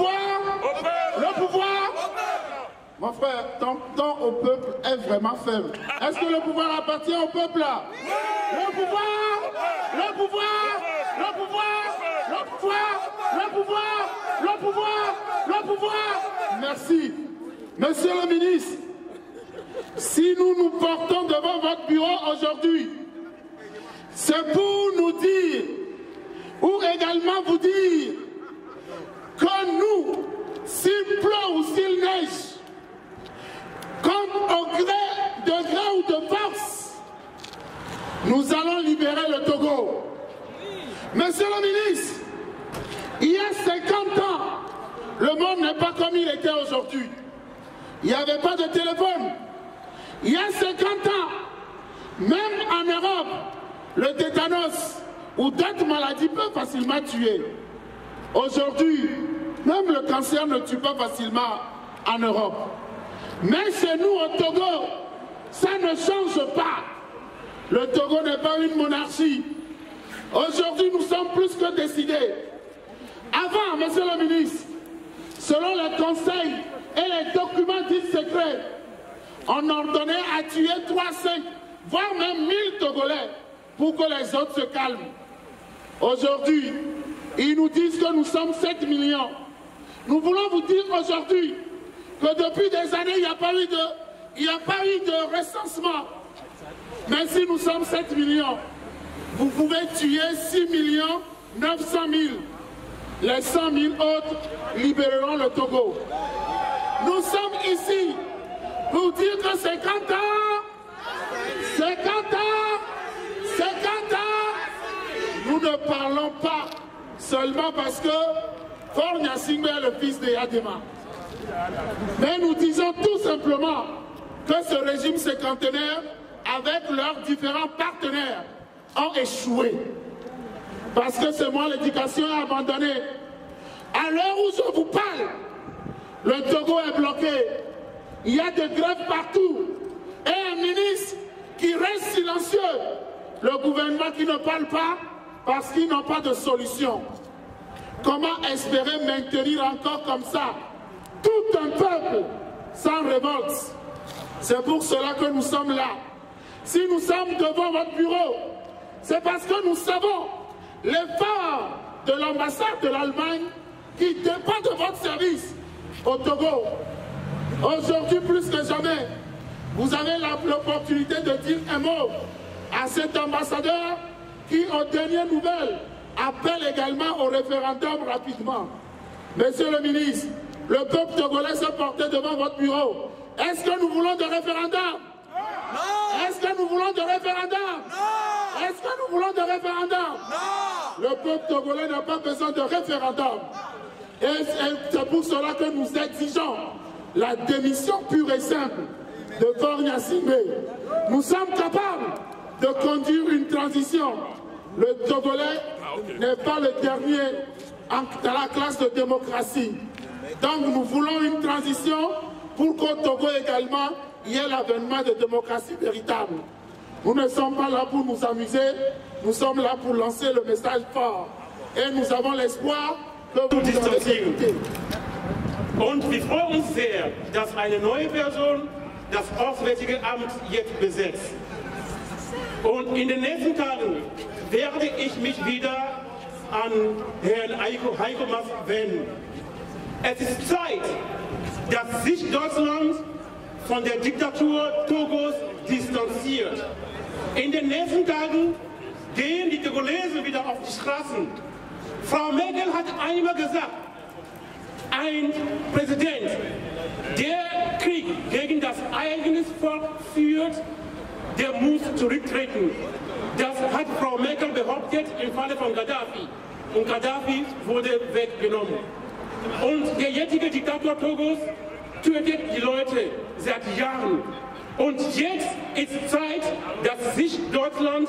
pouvoir, le pouvoir. Mon frère, ton temps au peuple est vraiment faible. Est-ce que le pouvoir appartient au peuple là? Le pouvoir, le pouvoir, le pouvoir, le pouvoir, le pouvoir, le pouvoir, le pouvoir. Merci. Monsieur le ministre, si nous nous portons devant votre bureau aujourd'hui, c'est pour nous dire, ou également vous dire, que nous, s'il pleut ou s'il neige, comme au gré ou de force, nous allons libérer le Togo. Monsieur le ministre, il y a 50 ans, le monde n'est pas comme il était aujourd'hui. Il n'y avait pas de téléphone. Il y a 50 ans, même en Europe, le tétanos ou d'autres maladies peuvent facilement tuer. Aujourd'hui, même le cancer ne tue pas facilement en Europe. Mais chez nous, au Togo, ça ne change pas. Le Togo n'est pas une monarchie. Aujourd'hui, nous sommes plus que décidés. Avant, monsieur le ministre, selon les conseils et les documents dits secrets, on ordonnait à tuer 3, 5, voire même 1000 Togolais pour que les autres se calment. Aujourd'hui, ils nous disent que nous sommes 7 millions. Nous voulons vous dire aujourd'hui que depuis des années, il n'y a pas eu de recensement. Mais si nous sommes 7 millions, vous pouvez tuer 6 900 000. Les 100 000 autres libéreront le Togo. Nous sommes ici pour dire que 50 ans, 50 ans, 50 ans, nous ne parlons pas seulement parce que Faure Gnassingbé est le fils de Yadema. Mais nous disons tout simplement que ce régime cinquantenaire, avec leurs différents partenaires, ont échoué. Parce que c'est moi, l'éducation est abandonnée. À l'heure où je vous parle, le Togo est bloqué. Il y a des grèves partout. Et un ministre qui reste silencieux. Le gouvernement qui ne parle pas parce qu'ils n'ont pas de solution. Comment espérer maintenir encore comme ça tout un peuple sans révolte? C'est pour cela que nous sommes là. Si nous sommes devant votre bureau, c'est parce que nous savons l'effort de l'ambassade de l'Allemagne qui dépend de votre service au Togo. Aujourd'hui, plus que jamais, vous avez l'opportunité de dire un mot à cet ambassadeur qui, aux dernières nouvelles, appelle également au référendum rapidement. Monsieur le ministre, le peuple togolais s'est porté devant votre bureau. Est-ce que nous voulons de référendum? Non. Est-ce que nous voulons de référendum? Non. Est-ce que nous voulons de référendum? Non. Le peuple togolais n'a pas besoin de référendum. Et c'est pour cela que nous exigeons la démission pure et simple de Faure Gnassingbé. Nous sommes capables de conduire une transition. Le Togolais n'est pas le dernier dans la classe de démocratie. Donc nous voulons une transition pour qu'au Togo également, il y ait l'avènement de démocratie véritable. Nous ne sommes pas là pour nous amuser, nous sommes là pour lancer le message fort. Et nous avons l'espoir que vous nous avez écouté. Und wir freuen uns sehr, dass eine neue Person das Auswärtige Amt jetzt besetzt. Und in den nächsten Tagen werde ich mich wieder an Herrn Heiko Maas wenden. Es ist Zeit, dass sich Deutschland von der Diktatur Togos distanziert. In den nächsten Tagen gehen die Togolesen wieder auf die Straßen. Frau Merkel hat einmal gesagt, ein Präsident, der Krieg gegen das eigene Volk führt, der muss zurücktreten. Das hat Frau Merkel behauptet im Falle von Gaddafi. Und Gaddafi wurde weggenommen. Und der jetzige Diktator Togos tötet die Leute seit Jahren. Und jetzt ist Zeit, dass sich Deutschland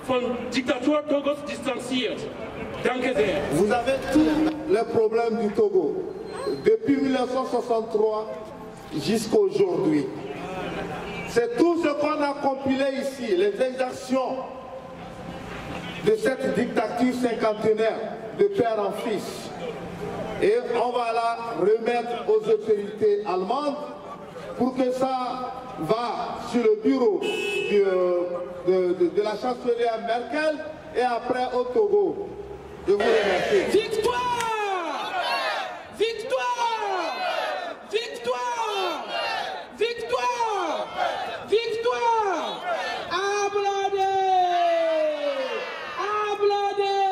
von Diktatur Togos distanziert. Danke sehr. Vous avez tous les problèmes du Togo, depuis 1963 jusqu'à aujourd'hui. C'est tout ce qu'on a compilé ici, les exactions de cette dictature cinquantenaire de père en fils. Et on va la remettre aux autorités allemandes pour que ça va sur le bureau de la chancelière Merkel et après au Togo. Je vous remercie. Victoire! Victoire! Victoire! Victoire! Victoire! Applaudez! Applaudez!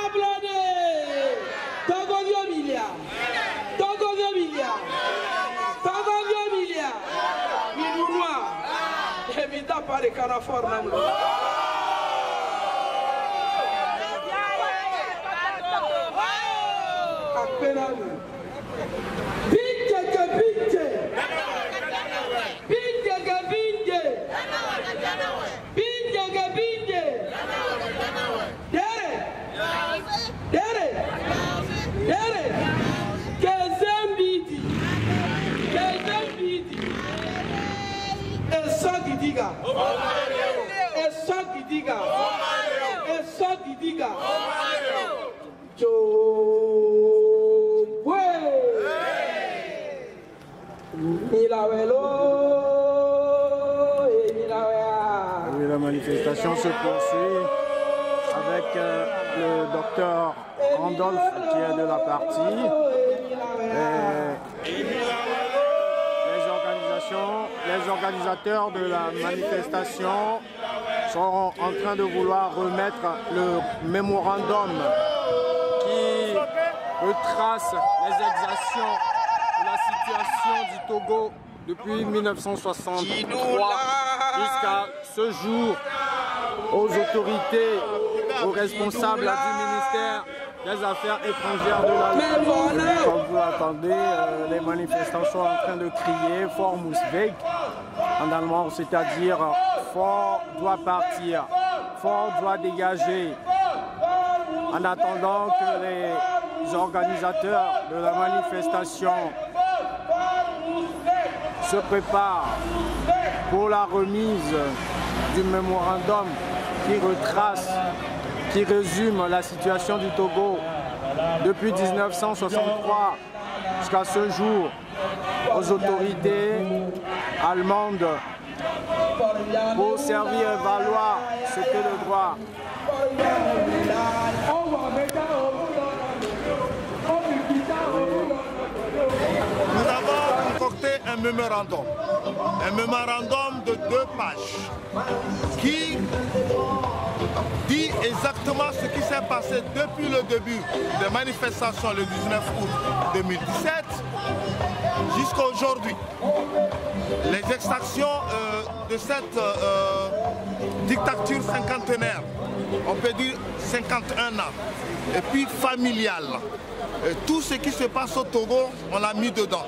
Applaudez! Togo Viomilia! Togo Viomilia! Togo Viomilia! Minounois! Évita pas les caraforts, non? Oui, la manifestation se poursuit avec le docteur Randolph qui est de la partie. Les organisateurs de la manifestation sont en train de vouloir remettre le mémorandum qui retrace les exactions de la situation du Togo depuis 1963 jusqu'à ce jour aux autorités, aux responsables du ministère des Affaires étrangères de l'Allemagne. Comme vous l'entendez, les manifestants sont en train de crier « Fort muss weg » en allemand, c'est-à-dire « Fort doit partir »,« Fort doit dégager ». En attendant que les organisateurs de la manifestation se préparent pour la remise du mémorandum qui retrace, qui résume la situation du Togo depuis 1963 jusqu'à ce jour aux autorités allemandes pour servir et valoir ce que le droit. Nous avons concocté un mémorandum de 2 pages qui dit exactement ce qui s'est passé depuis le début des manifestations le 19 août 2017 jusqu'à aujourd'hui. Les exactions de cette dictature cinquantenaire, on peut dire 51 ans, et puis familiale. Et tout ce qui se passe au Togo, on l'a mis dedans,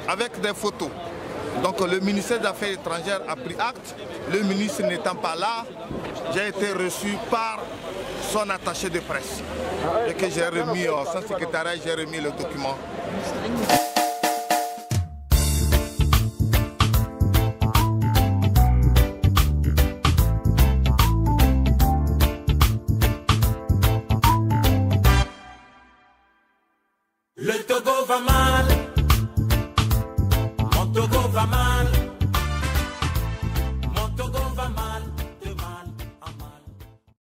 avec des photos. Donc le ministère des Affaires étrangères a pris acte, le ministre n'étant pas là, j'ai été reçu par son attaché de presse. Et que j'ai remis au son secrétariat, j'ai remis le document. Le Togo va mal.